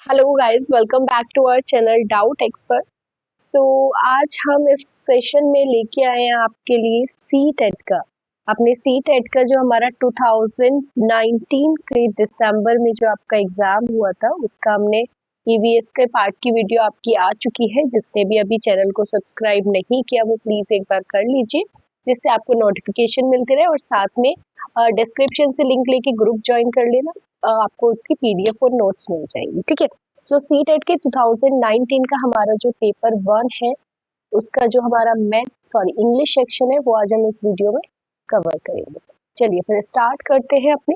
Hello guys, welcome back to our channel Doubt Expert. So आज हम इस session में लेके आए हैं आपके लिए सी टेट का। अपने सी टेट का जो हमारा 2019 के दिसंबर में जो आपका एग्जाम हुआ था, उसका हमने ईवीएस के पार्ट की वीडियो आपकी आ चुकी है। जिसने भी अभी चैनल को सब्सक्राइब नहीं किया वो प्लीज एक बार कर लीजिए, जिससे आपको नोटिफिकेशन मिलते रहे। और साथ में डिस्क्रिप्शन से लिंक लेके ग्रुप ज्वाइन कर लेना। आपको उसकी पीडीएफ और नोट्स मिल जाएंगी, ठीक है। सो सी टेट के 2019 का हमारा जो पेपर 1 है, उसका जो हमारा इंग्लिश सेक्शन है, वो आज हम इस वीडियो में कवर करेंगे। चलिए फिर स्टार्ट करते हैं अपने।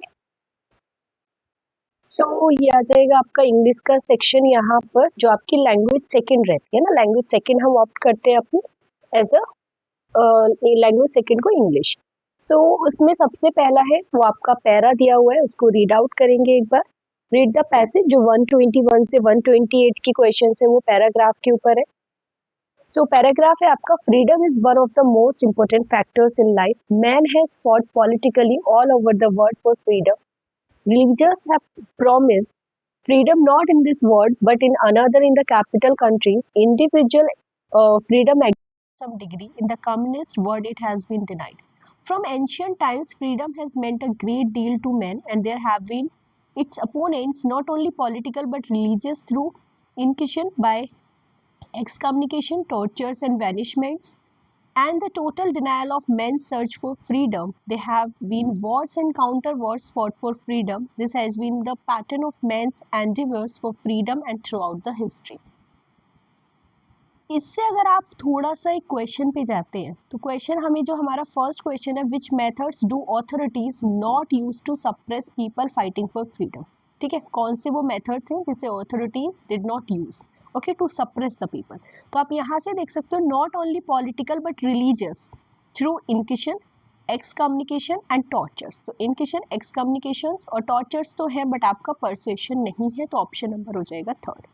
ये आ जाएगा आपका इंग्लिश का सेक्शन। यहाँ पर जो आपकी लैंग्वेज सेकंड रहती है ना, लैंग्वेज सेकंड हम ऑप्ट करते हैं अपनी एज अ लैंग्वेज सेकंड को इंग्लिश। उसमें सबसे पहला है वो आपका पैरा दिया हुआ है, उसको रीड आउट करेंगे एक बार। Read the passage. जो 121 से 128 की क्वेश्चन है वो पैराग्राफ के ऊपर है। पैराग्राफ है आपका, freedom is one of the most important factors in life. Man has fought politically all over the world for freedom. Religious have promised freedom not in this world but in another. In the capital countries, individual freedom exists some degree. In the communist world, it has been denied. From ancient times, freedom has meant a great deal to men, and there have been its opponents, not only political but religious, through inquisition, by excommunication, tortures, and banishments, and the total denial of men's search for freedom. There have been wars and counter wars fought for freedom. This has been the pattern of men's endeavors for freedom and throughout the history. इससे अगर आप थोड़ा सा एक question पे जाते हैं तो क्वेश्चन हमें जो हमारा फर्स्ट क्वेश्चन है, which methods do authorities not use to suppress people fighting for freedom. ठीक है, कौन से वो मेथड्स हैं जिसे authorities did not use okay to suppress the people. तो आप यहाँ से देख सकते हो, not only political but religious, through inquisition, excommunication and tortures. तो इनकिशन, एक्सकम्युनिकेशन और टॉर्चर्स तो है बट आपका परसेशन नहीं है, तो ऑप्शन नंबर हो जाएगा थर्ड।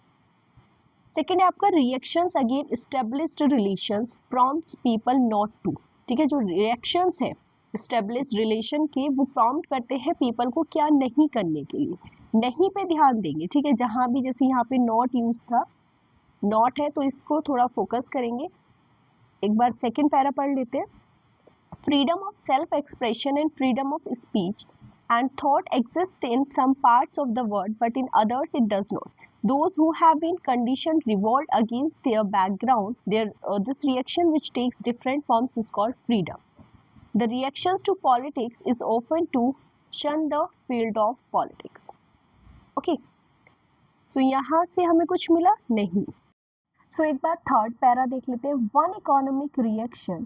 सेकेंड है आपका reactions again established relations prompts people not to. ठीक है, जो रिएक्शंस है एस्टेब्लिश्ड रिलेशन के, वो प्रॉम्प्ट करते हैं पीपल को क्या नहीं करने के लिए। नहीं पे ध्यान देंगे, ठीक है। जहां भी जैसे यहाँ पे नॉट यूज था, नॉट है तो इसको थोड़ा फोकस करेंगे। एक बार सेकेंड पैरा पढ़ लेते हैं। Freedom of self-expression and freedom of speech and thought exist in some parts of the world, but in others it does not. Those who have been conditioned revolt against their background. This reaction, which takes different forms, is called freedom. The reactions to politics is often to shun the field of politics. Okay, so यहाँ से हमें कुछ मिला नहीं। एक बार third para देख लेते हैं। One economic reaction,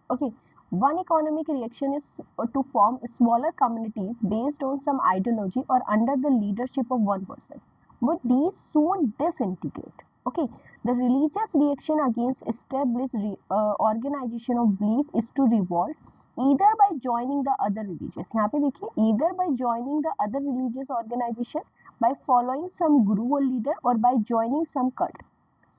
okay, one economic reaction is to form smaller communities based on some ideology or under the leadership of one person, but these soon disintegrate. Okay, the religious reaction against established organization of belief is to revolt either by joining the other religious, यहाँ पे देखिए, either by joining the other religious organization, by following some guru or leader, or by joining some cult.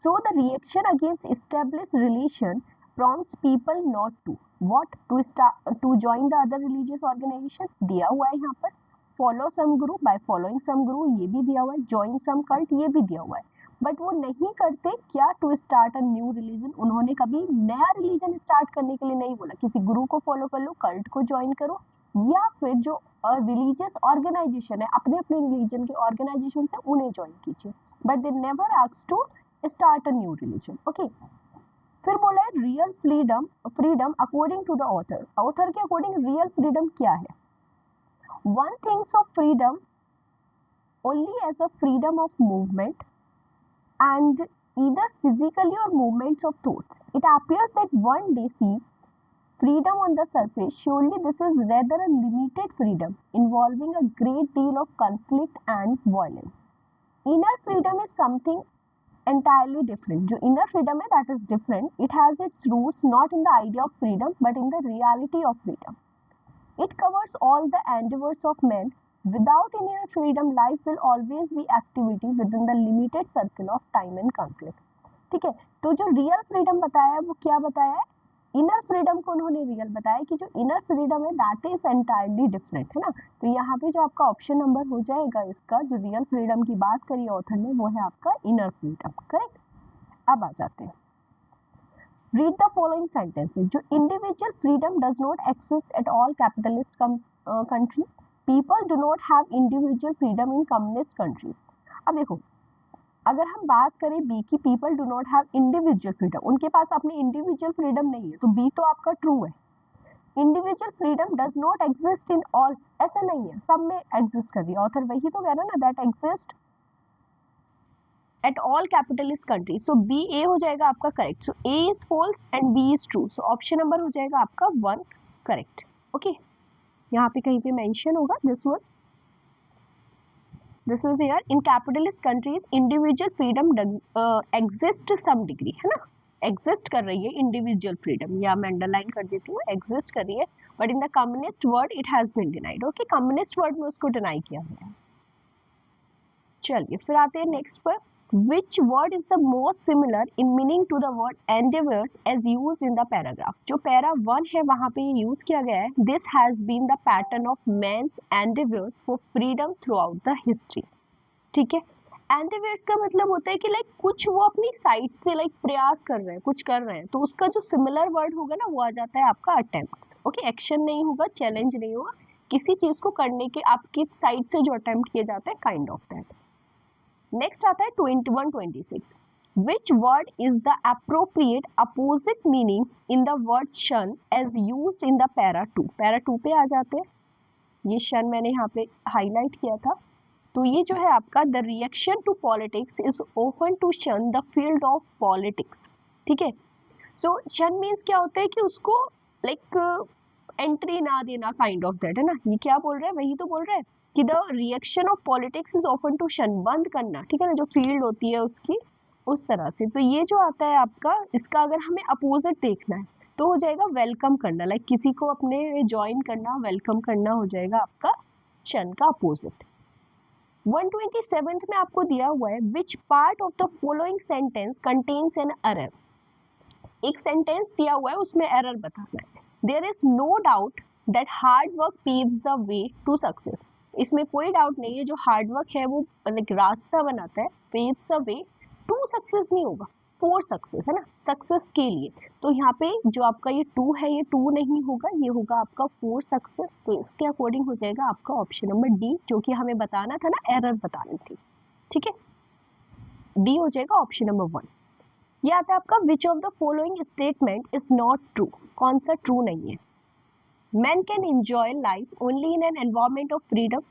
So the reaction against established religion prompts people not to what to join the other religious organization, दिया हुआ है यहाँ पर। follow some guru, by following some guru ये भी दिया हुआ है। join some cult ये भी दिया हुआ है, बट वो नहीं करते क्या, to start a new religion. उन्होंने कभी नया रिलीजन स्टार्ट करने के लिए नहीं बोला, किसी गुरु को फॉलो कर लो, कल्ट को ज्वाइन करो, या फिर जो रिलीजियस ऑर्गेनाइजेशन है अपने अपने रिलीजन के ऑर्गेनाइजेशन से उन्हें ज्वाइन कीजिए, but they never ask to start a new religion. Okay, फिर बोला है real freedom, freedom according to the author. Author के अकॉर्डिंग रियल फ्रीडम क्या है? One things of freedom only as a freedom of movement and either physically or movements of thoughts. It appears that one day sees freedom on the surface. Surely this is rather a limited freedom involving a great deal of conflict and violence. Inner freedom is something entirely different. जो inner freedom है that is different. It has its roots not in the idea of freedom but in the reality of freedom. It covers all the endeavors of men. Without inner freedom, life will always be activity within the limited circle of time and conflict. ठीक है, तो जो real freedom बताया है वो क्या बताया है? इनर फ्रीडम को उन्होंने रियल बताया कि जो इनर फ्रीडम है दैट इज एंटायरली डिफरेंट, है ना। तो यहाँ पे जो आपका ऑप्शन नंबर हो जाएगा इसका, जो रियल फ्रीडम की बात करी ऑथर ने, वो है आपका इनर फ्रीडम, करेक्ट। अब आ जाते हैं, रीड द फॉलोइंग सेंटेंसेस। जो individual freedom does not exist eight all capitalist countries, people do not have individual freedom in communist countries. अब देखो, अगर हम बात करें बी की, people do not have individual freedom, उनके पास अपनी इंडिविजुअल फ्रीडम नहीं है, तो बी तो आपका ट्रू है। Individual freedom does not exist in all, ऐसा नहीं है, सब में एग्जिस्ट कर रही है, ऑथर वही तो कह रहा है ना, that exist at all capitalist country. So B A हो जाएगा आपका correct. So A is false and B is true, so option number हो जाएगा आपका 1 करेक्ट। ओके, यहाँ पे कहीं पे मेंशन होगा this one, this is here, in capitalist countries individual freedom exist some degree, है ना, एग्जिस्ट कर रही है इंडिविजुअल फ्रीडम, या मैं अंडरलाइन कर देती हूँ, एग्जिस्ट कर रही है, but in the communist world it has been denied. Okay, communist world में उसको डिनाई किया गया है। चलिए फिर आते हैं नेक्स्ट पर, which word is the most similar in meaning to the word endeavors as used in the paragraph। जो पैरा 1 है वहां पे ये यूज किया गया है, this has been the pattern of man's endeavors for freedom throughout the history। ठीक है, एंडेवर्स का मतलब होता है कि लाइक कुछ वो अपनी साइड से लाइक प्रयास कर रहे हैं, कुछ कर रहे हैं, तो उसका जो सिमिलर वर्ड होगा ना वो आ जाता है आपका अटेम्प्ट्स। ओके, एक्शन नहीं होगा, चैलेंज नहीं होगा, किसी चीज को करने के आपकी साइड से जो अटेम्प्ट किए जाते हैं, काइंड ऑफ दैट। नेक्स्ट आता है 21-26, which word is the appropriate opposite meaning in the word shun as used in the para 2। para 2 पे आ जाते हैं, ये शन मैंने यहाँ पे हाईलाइट किया था, तो ये जो है आपका the reaction to politics is open to shun the field of politics. ठीक है, सो शन मीन्स क्या होता है कि उसको लाइक एंट्री ना देना, काइंड ऑफ दैट, है ना। ये क्या बोल रहा है, वही तो बोल रहा है कि the reaction of politics is open to shun, बंद करना, ठीक है ना, जो फील्ड होती है उसकी, उस तरह से। तो ये जो आता है आपका, इसका अगर हमें अपोजिट देखना है तो हो जाएगा वेलकम करना, लाइक किसी को अपने ज्वाइन करना, वेलकम करना हो जाएगा आपका शन का अपोजिट। 127th में आपको दिया हुआ है, which part of the following sentence contains an error. एक सेंटेंस दिया हुआ है, उसमें एरर बताना है। There is no doubt that hard work paves the way to success. इसमें कोई डाउट नहीं है, जो हार्ड वर्क है वो लाइक रास्ता बनाता है, paves the way to success नहीं होगा, फॉर सक्सेस, है ना, सक्सेस के लिए। तो यहाँ पे जो आपका ये 2 है, ये 2 नहीं होगा, ये होगा आपका फॉर सक्सेस। तो इसके अकॉर्डिंग हो जाएगा आपका ऑप्शन नंबर डी, जो कि हमें बताना था ना, एरर बतानी थी। ठीक है, डी हो जाएगा ऑप्शन नंबर 1। ये आता है आपका, विच of the following statement is not true. कौन सा ट्रू नहीं है? Man can enjoy life only in an environment of freedom.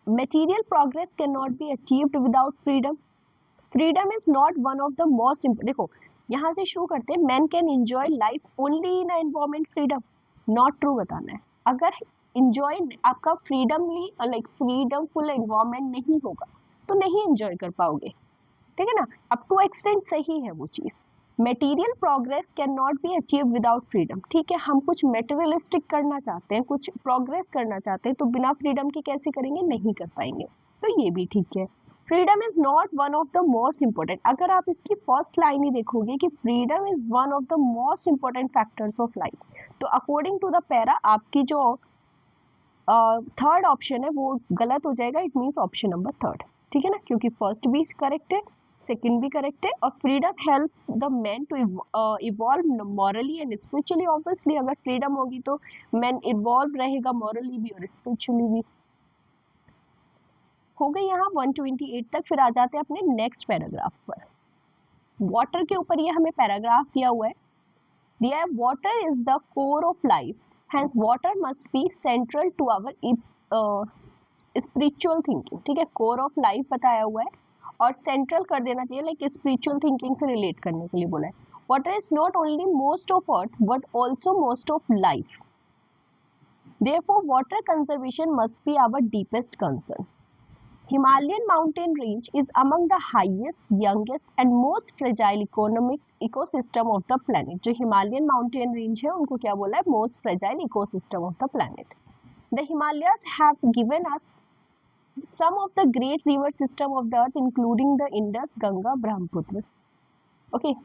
Material progress can not be achieved without freedom. Freedom is not one of the most important. देखो यहाँ से शुरू करते हैं, man can enjoy life only in environment freedom, not true बताना है। अगर enjoy आपका फ्रीडमली लाइक फ्रीडमफुल एनवायरमेंट नहीं होगा तो नहीं एंजॉय कर पाओगे, ठीक है ना। अप टू एक्सटेंट सही है वो चीज। Material progress can not be achieve without freedom. ठीक है, हम कुछ मेटेरियलिस्टिक करना चाहते हैं, कुछ प्रोग्रेस करना चाहते हैं, तो बिना फ्रीडम के कैसे करेंगे, नहीं कर पाएंगे। तो ये भी ठीक है। Freedom is not one of the most important. अगर आप इसकी फर्स्ट लाइन ही देखोगे कि freedom is one of the most important factors of life, तो अकॉर्डिंग टू द पैरा आपकी जो थर्ड ऑप्शन है वो गलत हो जाएगा। इट मीन्स ऑप्शन नंबर 3, ठीक है ना, क्योंकि फर्स्ट भी करेक्ट है, सेकंड भी करेक्ट है। और freedom helps the man to evolve morally and spiritually. Obviously अगर फ्रीडम होगी तो मैन इवॉल्व रहेगा मॉरली भी और स्पिरिचुअली भी। हो गई यहाँ 128 तक। फिर आ जाते हैं अपने नेक्स्ट पैराग्राफ पर। वाटर के ऊपर ये हमें पैराग्राफ दिया हुआ है, दिया है water is the core of life, hence water must be central to our spiritual thinking. ठीक है, कोर ऑफ लाइफ बताया हुआ है और सेंट्रल कर देना चाहिए, लाइक स्पिरिचुअल थिंकिंग से रिलेट करने के लिए बोला है। Water is not only most of earth but also most of life, therefore water conservation must be our deepest concern. Himalayan mountain range is among the highest, youngest and most fragile economic ecosystem of the planet। जो Himalayan mountain range है उनको क्या बोला है, most fragile ecosystem of the planet। The Himalayas have given us some of the great river system of the earth including the Indus, Ganga, Brahmaputra। Okay,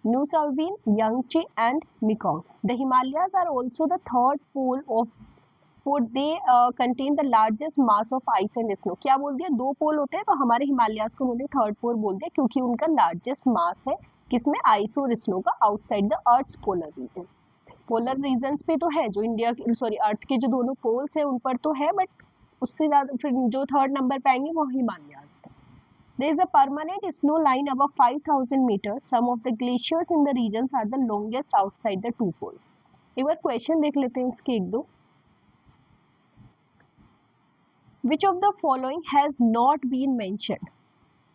New Salween, Yangtze and Mekong. The Himalayas are also the third pole of for they contain the largest mass of ice and snow. क्या बोल दिया, दो पोल होते हैं तो हमारे हिमालयास को उन्होंने थर्ड पोल बोल दिया क्योंकि उनका लार्जेस्ट मास है किसमें, आइस और स्नो का, outside the earth's polar region. Polar regions पे तो है जो इंडिया सॉरी अर्थ के जो दोनों पोल्स है उन पर तो है, बट उससे ज़्यादा फिर जो थर्ड नंबर पे आएंगे वो हिमालयास है. There is a permanent snow line above 5,000 meters. Some of the glaciers in the regions are the longest outside the two poles. एक बार क्वेश्चन देख लेते हैं इसके एक दो. Which of the following has not been mentioned?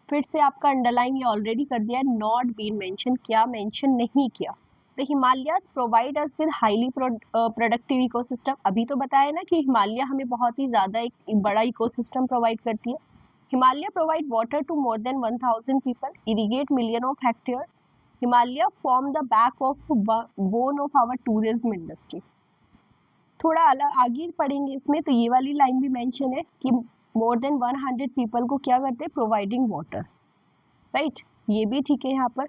फिर से आपका अंडरलाइन ये ऑलरेडी कर दिया है, नॉट बीन मेंशन, क्या मेंशन नहीं किया. The Himalayas provide us with highly productive ecosystem. अभी तो बताया ना कि हिमालय हमें बहुत ही ज़्यादा एक बड़ा इकोसिस्टम प्रोवाइड करती है. Himalaya provide water to more than 1,000 people, irrigate million of hectares. Himalaya form the backbone of our tourism industry. थोड़ा अलग आगे पढ़ेंगे इसमें तो ये वाली लाइन भी मेंशन है कि मोर देन 100 पीपल को क्या करते हैं, प्रोवाइडिंग वाटर, राइट. ये भी ठीक है. यहाँ पर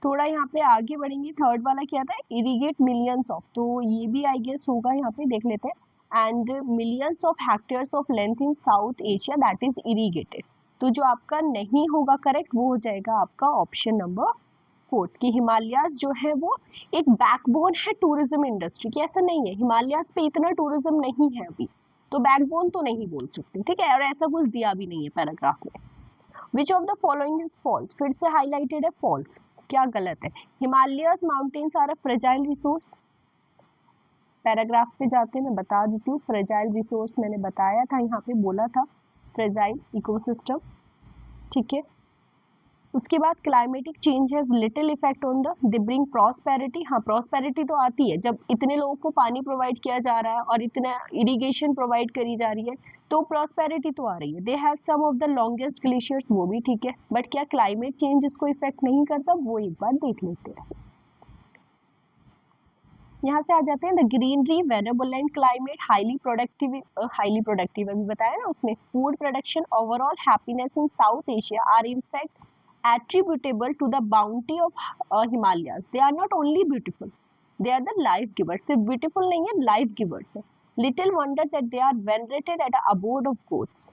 थोड़ा यहाँ पे आगे बढ़ेंगे, थर्ड वाला क्या था, इरिगेट मिलियंस ऑफ, तो ये भी आई गेस होगा, यहाँ पे देख लेते हैं. And millions of hectares of length in South Asia that is irrigated. तो जो आपका नहीं होगा करेक्ट वो हो जाएगा आपका ऑप्शन नंबर 4 कि हिमालयास जो है वो एक बैकबोन है टूरिज्म इंडस्ट्री की. ऐसा नहीं है, हिमालयास पे इतना टूरिज्म नहीं है अभी, तो बैकबोन तो नहीं बोल सकते, ठीक है. और ऐसा कुछ दिया भी नहीं है पैराग्राफ में. Which of the following is false, फिर से हाईलाइटेड है फॉल्स, क्या गलत है. Himalayas mountains are a fragile resource. Paragraph पे जाते हैं, मैं बता देती हूँ. फ्रेजाइल रिसोर्स मैंने बताया था, यहाँ पे बोला था फ्रेजाइल इकोसिस्टम, ठीक है. उसके बाद climatic change has little effect on the, they bring prosperity. हाँ, प्रॉस्पेरिटी तो आती है जब इतने लोगों को पानी प्रोवाइड किया जा रहा है और इतना इरिगेशन प्रोवाइड करी जा रही है तो प्रॉस्पेरिटी तो आ रही है. They have some of the longest glaciers, वो भी ठीक है, बट क्या क्लाइमेट चेंज इसको इफेक्ट नहीं करता, वो एक बार देख लेते हैं. यहाँ से आ जाते हैं the greenery, benevolent climate, highly productive अभी बताया ना उसमें. Food production, overall happiness in South Asia are in fact attributable to the bounty of Himalayas. They are not only beautiful, they are the life givers. सिर्फ beautiful नहीं है, life givers है. Little wonder that they are venerated at a abode of goats.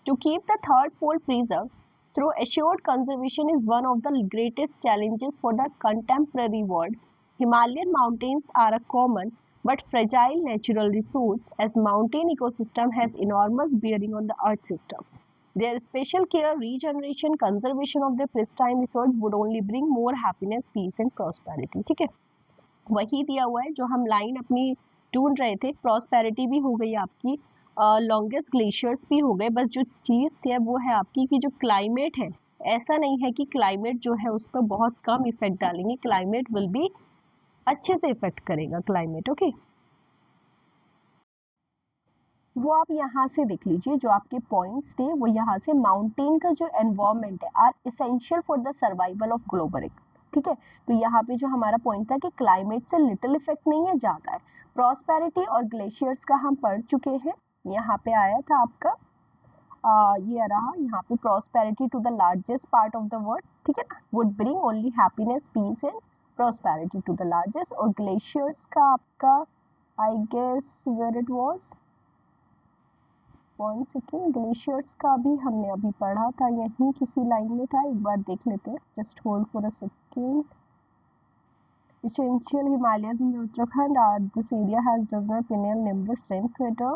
To keep the third pole preserved through assured conservation is one of the greatest challenges for the contemporary world. Himalayan mountains are a common but fragile natural resource as mountain ecosystem has enormous bearing on the earth system. Their special care, regeneration, conservation of the pristine resource would only bring more happiness, peace and prosperity. ठीक है, वही दिया हुआ है जो हम line अपनी ढूंढ रहे थे. प्रॉस्पेरिटी भी हो गई आपकी, लॉन्गेस्ट ग्लेशियर्स भी हो गए. बस जो चीज़ है वो है आपकी कि जो क्लाइमेट है, ऐसा नहीं है कि क्लाइमेट जो है उस पर बहुत कम इफेक्ट डालेंगे. क्लाइमेट विल बी अच्छे से इफेक्ट करेगा क्लाइमेट, ओके. वो आप यहाँ से देख लीजिए, जो आपके पॉइंट्स थे वो यहाँ से, माउंटेन का जो एनवायरमेंट है are essential for the survival of global, ठीक है. तो यहाँ पे जो हमारा पॉइंट था कि क्लाइमेट से लिटिल इफेक्ट नहीं है, ज़्यादा है. प्रॉस्पेरिटी और ग्लेशियर्स का हम पढ़ चुके हैं, यहाँ पे आया था आपका ये रहा यहाँ पे, prosperity to the largest part of the world, ठीक है ना, would bring only happiness, peace and prosperity to the largest. और ग्लेशियर्स का आपका I guess where it was, 1 second, glaciers का भी हमने अभी पढ़ा था, यहीं किसी लाइन में था, एक बार देख लेते हैं. Just hold for a second. Essential Himalayas in Uttarakhand are this area has does not perennial nimbus rainwater.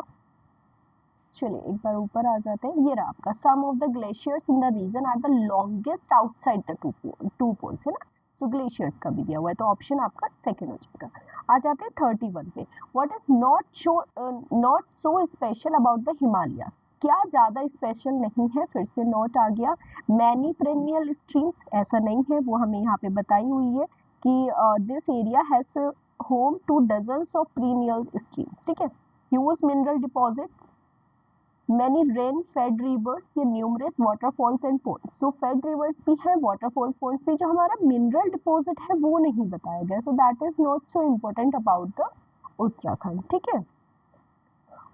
चलिए एक बार ऊपर आ जाते हैं. ये रहा आपका, some of the glaciers in the region are the longest outside the two poles, है ना. सो ग्लेशियर्स का भी दिया हुआ है, तो ऑप्शन आपका सेकंड हो जाएगा. आ जाते हैं 31 पे. What is not so special about the Himalayas, क्या ज़्यादा स्पेशल नहीं है, फिर से नोट आ गया. मैनी पेरेनियल स्ट्रीम्स, ऐसा नहीं है, वो हमें यहाँ पे बताई हुई है कि this area has home to dozens of perennial streams, ठीक है. Huge mineral deposits, many rain fed rivers, ये numerous waterfalls and ponds. So fed rivers भी है, waterfalls, ponds भी. जो हमारा mineral deposit है वो नहीं बताया गया, so that is not so important about the Uttarakhand, ठीक है.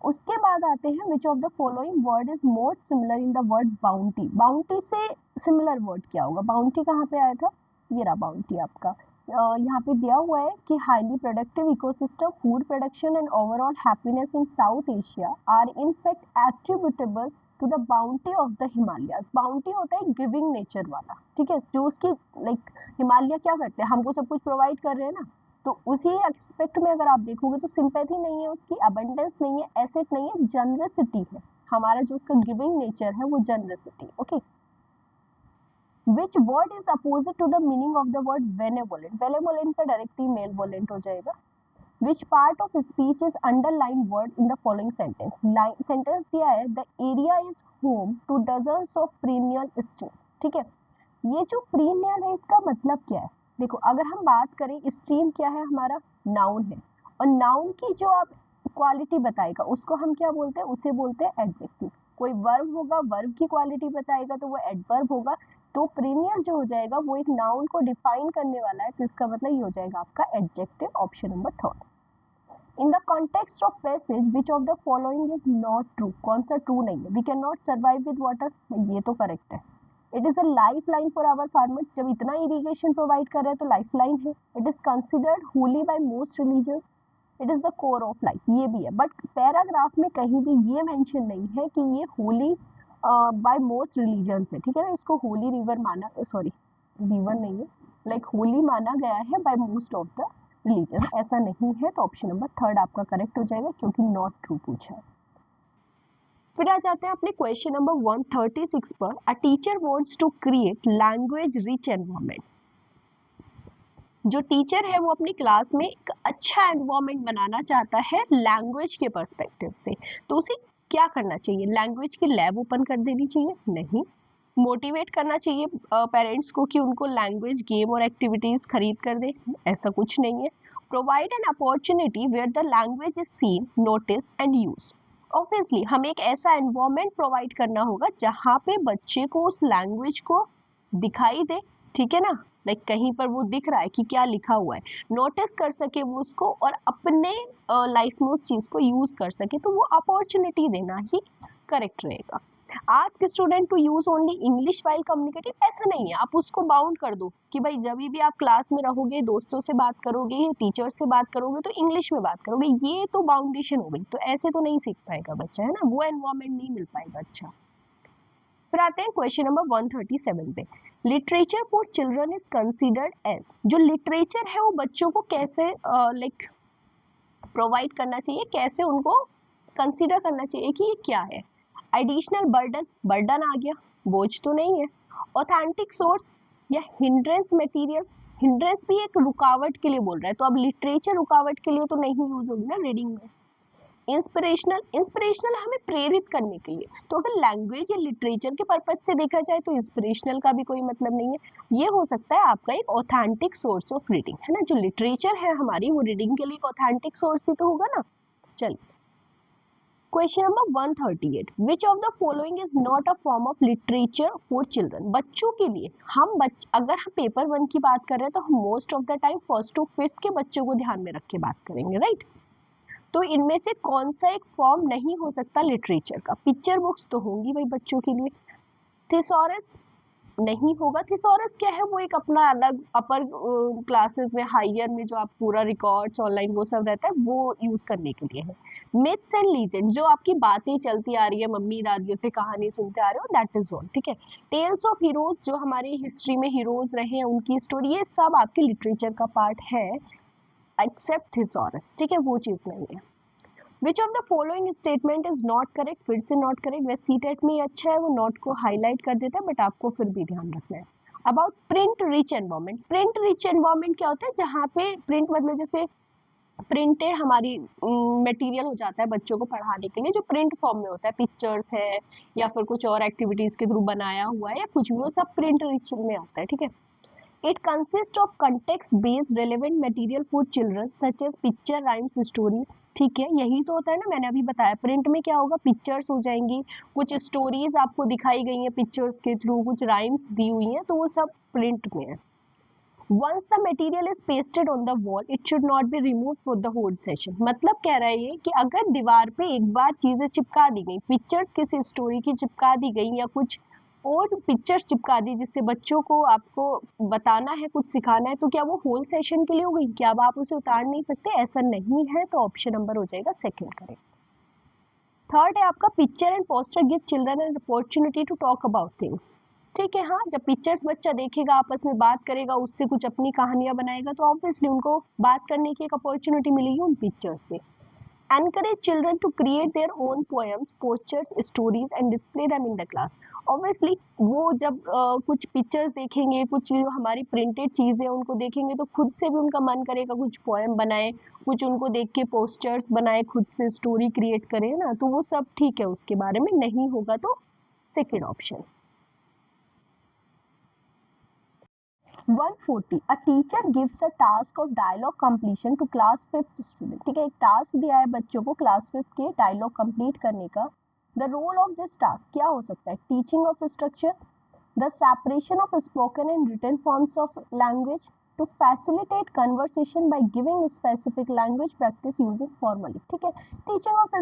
उसके बाद आते हैं which of the following word is more similar in the word bounty. bounty से similar word क्या होगा, bounty कहाँ पे आया था, ये रहा बाउंटी आपका। यहाँ पे दिया हुआ है कि highly productive ecosystem, food production and overall happiness in South Asia are in fact attributable to the bounty of the Himalayas. Bounty होता है गिविंग नेचर वाला, ठीक है, जो उसकी लाइक हिमालय क्या करते हैं, हमको सब कुछ प्रोवाइड कर रहे हैं ना, तो उसी एक्सपेक्ट में अगर आप देखोगे तो सिंपैथी नहीं है उसकी, अबंडेंस नहीं है, एसेट नहीं है, जनरसिटी है। हमारा जो उसका गिविंग नेचर है वो generosity. Okay, which word is opposite to the meaning of the word benevolent? benevolent का डायरेक्टली malevolent हो जाएगा। which part of speech is underlined word in the following sentence? Sentence दिया है the area is home to dozens of perennial streams। ठीक है, ये जो perennial है इसका मतलब क्या है? देखो, अगर हम बात करें, स्ट्रीम क्या है हमारा, नाउन है, और नाउन की जो आप क्वालिटी बताएगा उसको हम क्या बोलते हैं, उसे बोलते हैं एडजेक्टिव। कोई वर्ब होगा, वर्ब की क्वालिटी बताएगा तो वो एडवर्ब होगा। तो पेरिनियल जो हो जाएगा वो एक नाउन को डिफाइन करने वाला है, तो इसका मतलब ये हो जाएगा आपका adjective, option number 3। In the context of passage which of the following is not true? कौन सा ट्रू नहीं है? We can not survive with water, ये तो करेक्ट है। It is a life line for our farmers, जब इतना irrigation provide कर रहे हैं तो लाइफ लाइन है। It is considered holy by most religions, it is the core of life, ये भी है। बट पैराग्राफ में कहीं भी ये मेंशन नहीं है कि ये होली बाय मोस्ट रिलीजन्स है, ठीक है ना, इसको होली रिवर माना, सॉरी रिवर नहीं है, लाइक होली माना गया है by most of the religion, ऐसा नहीं है। तो ऑप्शन नंबर 3 आपका करेक्ट हो जाएगा, क्योंकि नॉट ट्रू पूछा है। फिर आ जाते हैं अपने क्वेश्चन नंबर 136 पर। A teacher wants to create language rich environment. जो टीचर है वो अपनी क्लास में एक अच्छा एनवायरनमेंट बनाना चाहता है लैंग्वेज के पर्सपेक्टिव से, तो उसे क्या करना चाहिए? लैंग्वेज की लैब ओपन कर देनी चाहिए? नहीं। मोटिवेट करना चाहिए पेरेंट्स को कि उनको लैंग्वेज गेम और एक्टिविटीज खरीद कर दे? ऐसा कुछ नहीं है। Provide an opportunity where the language is seen, notice and use. Obviously हमें एक ऐसा एनवायरनमेंट प्रोवाइड करना होगा जहाँ पे बच्चे को उस लैंग्वेज को दिखाई दे, ठीक है ना, लाइक कहीं पर वो दिख रहा है कि क्या लिखा हुआ है, नोटिस कर सके वो उसको और अपने लाइफ में उस चीज को यूज कर सके, तो वो अपॉर्चुनिटी देना ही करेक्ट रहेगा। Ask student to use only English while communicating, ऐसा नहीं है, आप उसको बाउंड कर दो कि भाई जब भी आप क्लास में रहोगे, दोस्तों से बात करोगे, टीचर से बात करोगे तो इंग्लिश में बात करोगे, ये तो बाउंडेशन हो गई, तो ऐसे तो नहीं सीख पाएगा बच्चा, है ना, वो एनवायरमेंट नहीं मिल पाएगा अच्छा। फिर आते हैं क्वेश्चन नंबर 137 पे। Literature for children is considered as, जो लिटरेचर है वो बच्चों को कैसे लाइक प्रोवाइड करना चाहिए, कैसे उनको कंसीडर करना चाहिए कि ये क्या है? एडिशनल बर्डन, बर्डन आ गया, बोझ तो नहीं है। ऑथेंटिक सोर्स या हिंड्रेंस मटेरियल, हिंड्रेंस भी एक रुकावट के लिए बोल रहा है, तो अब लिटरेचर रुकावट के लिए तो नहीं यूज होगी ना रीडिंग में। इंस्पिरेशनल, इंस्पिरेशनल हमें प्रेरित करने के लिए, तो अगर लैंग्वेज या लिटरेचर के पर्पज से देखा जाए तो इंस्पिरेशनल का भी कोई मतलब नहीं है। ये हो सकता है आपका एक ऑथेंटिक सोर्स ऑफ रीडिंग, है ना, जो लिटरेचर है हमारी वो रीडिंग के लिए एक ऑथेंटिक सोर्स ही तो होगा ना। चलिए question number 138, which of the following is not a form of literature for children? बच्चों के लिए अगर हम पेपर 1 की बात कर रहे हैं तो हम most of the time 1st to 5th के बच्चों को ध्यान में रख के बात करेंगे, राइट? तो इनमें से कौन सा एक फॉर्म नहीं हो सकता लिटरेचर का? पिक्चर बुक्स तो होंगी भाई बच्चों के लिए। थिसॉरस नहीं होगा। थिसॉरस क्या है, वो एक अपना अलग अपर क्लासेस में, हायर में जो आप पूरा रिकॉर्ड्स ऑनलाइन वो सब रहता है वो यूज करने के लिए है। मिथ्स एंड लीजेंड, जो आपकी बातें चलती आ रही है, मम्मी दादियों से कहानी सुनते आ रहे हो, दैट इज ऑल, ठीक है। टेल्स ऑफ हीरोज, जो हमारे हिस्ट्री में हीरोज रहे हैं उनकी स्टोरी, ये सब आपके लिटरेचर का पार्ट है एक्सेप्ट थिसॉरस, ठीक है, वो चीज नहीं है। विच of the following statement is not correct? फिर से नॉट करेक्ट, वैसे सीटेट में अच्छा है वो नॉट को हाईलाइट कर देता है, बट आपको फिर भी ध्यान रखना है। About print rich environment, print rich environment क्या होता है? जहाँ पे प्रिंट मतलब जैसे प्रिंटेड हमारी मटेरियल हो जाता है बच्चों को पढ़ाने के लिए, जो प्रिंट फॉर्म में होता है, पिक्चर्स है या फिर कुछ और एक्टिविटीज के थ्रू बनाया हुआ है या कुछ भी, वो सब प्रिंट रिच में आता है, ठीक है। It consists of context-based relevant material for children such as picture, rhymes, stories. ठीक है, यही तो होता है ना, मैंने अभी बताया। प्रिंट में क्या होगा? पिक्चर्स हो जाएंगी, कुछ स्टोरीज आपको दिखाई गई हैं पिक्चर्स के थ्रू, कुछ राइम्स दी हुई हैं, तो वो सब प्रिंट में है। Once the material is pasted on the wall, it should not be removed for the whole session. मतलब कह रहा है ये कि अगर दीवार पे एक बार चीजें चिपका दी गई, पिक्चर्स किसी स्टोरी की चिपका दी गई या कुछ और पिक्चर्स चिपका दी जिससे बच्चों को आपको बताना है, कुछ सिखाना है, तो क्या वो होल सेशन के लिए हो गई? क्या अब आप उसे उतार नहीं सकते? ऐसा नहीं है, तो ऑप्शन नंबर हो जाएगा सेकंड करेक्ट। थर्ड है आपका picture and poster give children an opportunity to talk about things. ठीक है, हाँ, जब पिक्चर्स बच्चा देखेगा, आपस में बात करेगा, उससे कुछ अपनी कहानियां बनाएगा, तो ऑब्वियसली उनको बात करने की एक अपॉर्चुनिटी मिलेगी उन पिक्चर्स से। Encourage children to create their own poems, posters, stories and display them in the class. Obviously वो जब कुछ पिक्चर्स देखेंगे, कुछ जो हमारी प्रिंटेड चीज़ें उनको देखेंगे, तो खुद से भी उनका मन करेगा कुछ पोएम बनाए, कुछ उनको देख के पोस्टर्स बनाए, खुद से स्टोरी क्रिएट करें ना, तो वो सब ठीक है, उसके बारे में नहीं होगा तो second option. 140 a teacher gives a task of dialogue completion to class 5th student। ठीक है, एक टास्क दिया है बच्चों को क्लास 5th के डायलॉग कंप्लीट करने का। The role of this task क्या हो सकता है? Teaching of structure, the separation of spoken and written forms of language, to facilitate conversation by giving specific language practice using formally. ठीक है, teaching of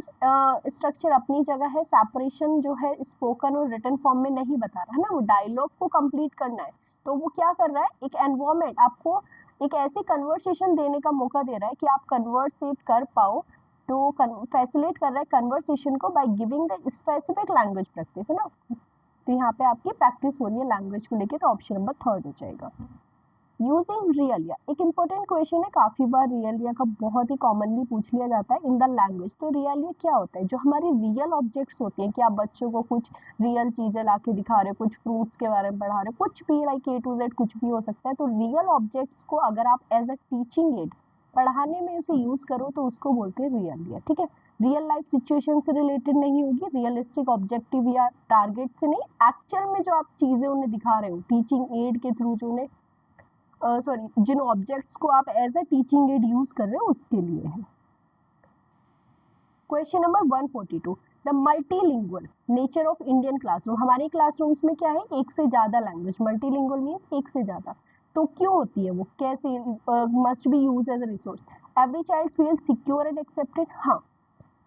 structure अपनी जगह है, सेपरेशन जो है स्पोकन और रिटन फॉर्म में नहीं बता रहा है ना, वो डायलॉग को कंप्लीट करना है, तो वो क्या कर रहा है, एक एनवायरमेंट आपको एक ऐसी कन्वर्सेशन देने का मौका दे रहा है कि आप कन्वर्सेट कर पाओ, तो फैसिलिटेट कर रहा है कन्वर्सेशन को by giving the specific language practice, है ना, तो यहाँ पे आपकी प्रैक्टिस हो रही है लैंग्वेज को लेके, तो ऑप्शन नंबर थर्ड हो जाएगा। यूजिंग रियलिया एक इंपॉर्टेंट क्वेश्चन है, काफी बार रियलिया का बहुत ही कॉमनली पूछ लिया जाता है इन द लैंग्वेज। तो रियलिया क्या होता है? जो हमारी रियल ऑब्जेक्ट्स होती हैं, कि आप बच्चों को कुछ रियल चीजें लाके दिखा रहे हो, कुछ फ्रूट्स के बारे में पढ़ा रहे हो, कुछ भी लाइक A to Z कुछ भी हो सकता है, तो रियल ऑब्जेक्ट्स को अगर आप एज अ टीचिंग एड पढ़ाने में उसे यूज करो तो उसको बोलते हैं रियलिया। ठीक है, रियल लाइफ सिचुएशन से रिलेटेड नहीं होगी, रियलिस्टिक ऑब्जेक्टिव या टारगेट से नहीं, एक्चुअल में जो आप चीजें उन्हें दिखा रहे हो टीचिंग एड के थ्रू, जो उन्हें जिन ऑब्जेक्ट्स को आप as a teaching aid use कर रहे हो उसके लिए है। Question number 142 the multilingual nature of Indian classroom. हमारे क्लासरूम्स में क्या है? एक से ज्यादा लैंग्वेज, मल्टीलिंगुअल मीन्स एक से ज्यादा। तो क्यों होती है वो? कैसे? Must be use as a resource. Every child feel secure and accepted. हाँ,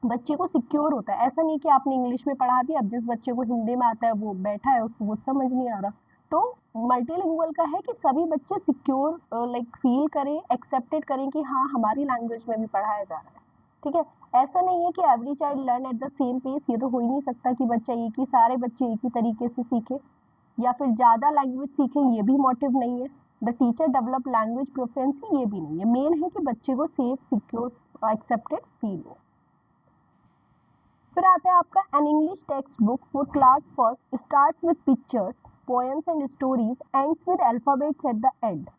बच्चे को सिक्योर होता है, ऐसा नहीं कि आपने इंग्लिश में पढ़ा दिया, अब जिस बच्चे को हिंदी में आता है वो बैठा है, उसको वो समझ नहीं आ रहा। तो मल्टीलिंगुअल का है कि सभी बच्चे सिक्योर लाइक फील करें, एक्सेप्टेड करें कि हाँ हमारी लैंग्वेज में भी पढ़ाया जा रहा है। ठीक है, ऐसा नहीं है कि every child learn at the same pace, ये तो हो ही नहीं सकता कि बच्चा एक ही, सारे बच्चे एक ही तरीके से सीखे या फिर ज़्यादा लैंग्वेज सीखे, ये भी मोटिव नहीं है। The teacher develop language proficiency, ये भी नहीं है। मेन है कि बच्चे को सेफ, सिक्योर, एक्सेप्टेड फील हो। फिर आता है आपका an English text book for class first starts with pictures, poems and stories, ends with alphabets at the end.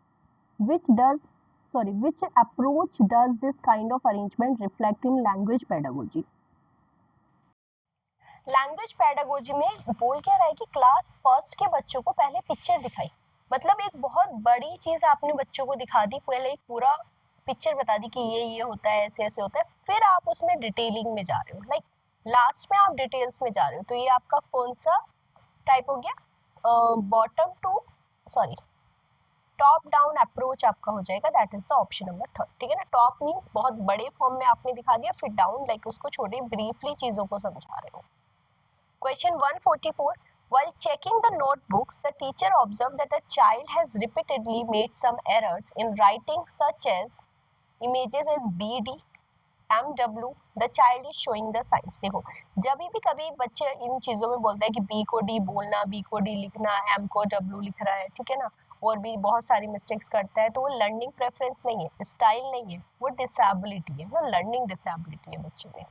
Which approach does this kind of arrangement reflect in language pedagogy? Language pedagogy में बोल क्या रहा है कि class first के बच्चों को पहले पिक्चर दिखाई, मतलब एक बहुत बड़ी चीज आपने बच्चों को दिखा दी, पहले एक पूरा पिक्चर बता दी कि ये होता है, ऐसे ऐसे होता है, फिर आप उसमें डिटेलिंग में जा रहे हो, लाइक लास्ट में आप डिटेल्स में जा रहे हो। तो ये आपका कौन सा टाइप हो गया? Bottom to sorry top down approach आपका हो जाएगा, that is the option number third. ठीक है ना, टॉप मीन्स बहुत बड़े फॉर्म में आपने दिखा दिया, फिर डाउन लाइक उसको छोटे ब्रीफली चीजों को समझा रहे हो। Question 144 while checking the notebooks, the teacher observed that a child has repeatedly made some errors in writing such as images as BD, MW, the child is showing the signs। देखो, जब भी कभी बच्चे इन चीजों में बोलता है कि B को D बोलना, B को D लिखना, M को W लिख रहा है, ठीक है ना, और भी बहुत सारी मिस्टेक्स करता है, तो वो लर्निंग प्रेफरेंस नहीं है, स्टाइल नहीं है, वो डिसेबिलिटी है ना, लर्निंग डिसेबिलिटी है बच्चे में।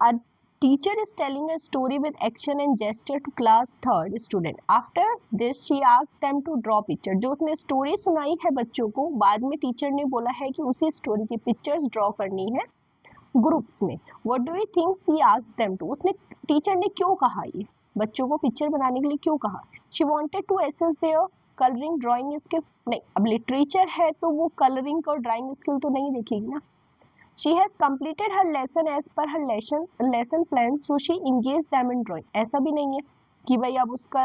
A teacher is telling a story with action and gesture to class third student. After this she asks them to draw picture। जो उसने स्टोरी सुनाई है बच्चों को, बाद में टीचर ने बोला है कि उसी स्टोरी की पिक्चर्स ड्रॉ करनी है ग्रुप्स में। What do you think she asked them to? उसने, टीचर ने क्यों कहा ये बच्चों को पिक्चर बनाने के लिए क्यों कहा? She wanted to assess their colouring drawing skill. नहीं, अब लिटरेचर है तो वो कलरिंग और ड्राइंग स्किल तो नहीं देखेगी ना। She has completed her lesson as per her lesson plan, so she engaged them in drawing। ऐसा भी नहीं है कि भाई अब उसका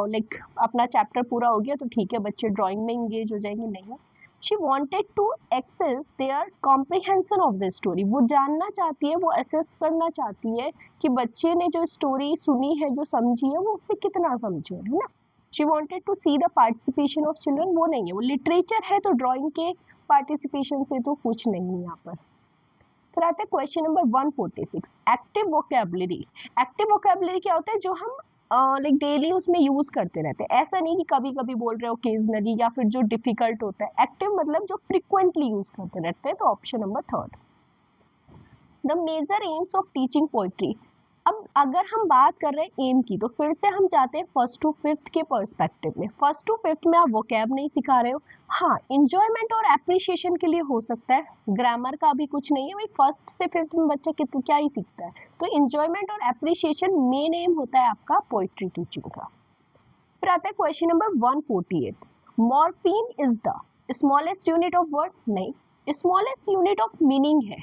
लाइक अपना चैप्टर पूरा हो गया तो ठीक है बच्चे ड्राइंग में इंगेज हो जाएंगे, नहीं। She wanted to access their comprehension of the story, वो जानना चाहती है, वो असेस करना चाहती है कि बच्चे ने जो स्टोरी सुनी है, जो समझी है, वो उससे कितना समझे, है ना। She wanted to see the participation of children, वो नहीं है, वो लिटरेचर है तो ड्राइंग के पार्टिसिपेशन से तो कुछ नहीं है यहाँ पर। फिर आता है question number 146, active vocabulary. Active vocabulary क्या होता है, जो हम लाइक डेली उसमें यूज करते रहते हैं, ऐसा नहीं कि कभी कभी बोल रहे हो, ओकेजनली, या फिर जो डिफिकल्ट होता है। एक्टिव मतलब जो फ्रिक्वेंटली यूज करते रहते हैं, तो option number 3। The major aims of teaching poetry. अब अगर हम बात कर रहे हैं एम की, तो फिर से हम जाते हैं फर्स्ट टू फिफ्थ के पर्सपेक्टिव में। फर्स्ट टू फिफ्थ में आप वोकैब नहीं सिखा रहे हो, हाँ इंजॉयमेंट और एप्रिसिएशन के लिए हो सकता है, ग्रामर का भी कुछ नहीं है भाई, फर्स्ट से फिफ्थ में बच्चा क्या ही सीखता है, तो इंजॉयमेंट और एप्रिसिएशन मेन एम होता है आपका पोइट्री टीचिंग का। फिर आता है question number 148, morpheme is the smallest unit of word, नहीं, स्मॉलेस्ट यूनिट ऑफ मीनिंग है,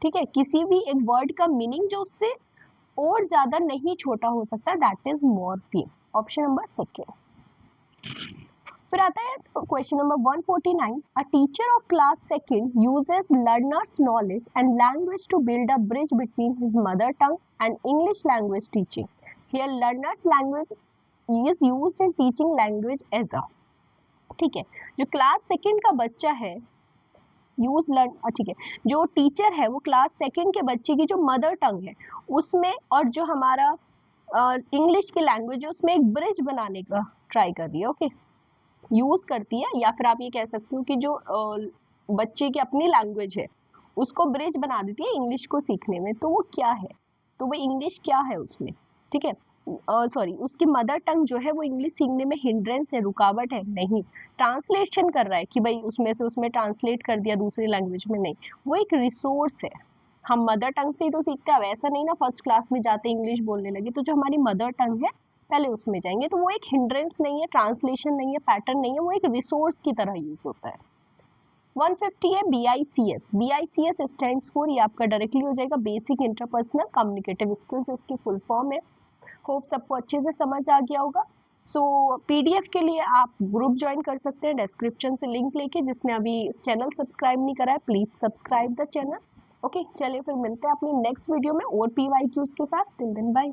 ठीक है, किसी भी एक वर्ड का मीनिंग जो उससे और ज्यादा नहीं छोटा हो सकता, that is morpheme, option number 2। फिर आता है question number 149, a teacher of class second uses learners knowledge and language to build a bridge between his mother tongue and English language teaching, here learners language is used in teaching language as a, ठीक है, जो class second का बच्चा है use learn, ठीक है, जो teacher है वो क्लास सेकंड के बच्चे की जो मदर टंग है उसमें, और जो हमारा इंग्लिश की लैंग्वेज है उसमें एक ब्रिज बनाने का ट्राई कर रही है, ओके, यूज करती है, या फिर आप ये कह सकते हो कि जो बच्चे की अपनी लैंग्वेज है उसको ब्रिज बना देती है इंग्लिश को सीखने में, तो वो क्या है, तो वो इंग्लिश क्या है उसमें, ठीक है, सॉरी, उसकी मदर टंग जो है वो इंग्लिश सीखने में हिंड्रेंस है, रुकावट है, नहीं, ट्रांसलेशन कर रहा है कि भाई उसमें से उसमें ट्रांसलेट कर दिया दूसरी लैंग्वेज में, नहीं, वो एक रिसोर्स है। हम मदर टंग से ही तो सीखते हैं, अब ऐसा नहीं ना फर्स्ट क्लास में जाते इंग्लिश बोलने लगे, तो जो हमारी मदर टंग है पहले उसमें जाएंगे, तो वो एक हिंड्रेंस नहीं है, ट्रांसलेशन नहीं है, पैटर्न नहीं है, वो एक रिसोर्स की तरह यूज होता है। 150 है BICS, BICS स्टैंड्स फॉर, ये आपका डायरेक्टली हो जाएगा बेसिक इंटरपर्सनल कम्युनिकेटिव स्किल्स, इसकी फुल फॉर्म है। होप सबको अच्छे से समझ आ गया होगा। सो PDF के लिए आप ग्रुप ज्वाइन कर सकते हैं, डिस्क्रिप्शन से लिंक लेके, जिसने अभी चैनल सब्सक्राइब नहीं करा है please subscribe the channel. Okay, चलिए फिर मिलते हैं अपनी नेक्स्ट वीडियो में और PYQs के साथ, टिल देन बाय।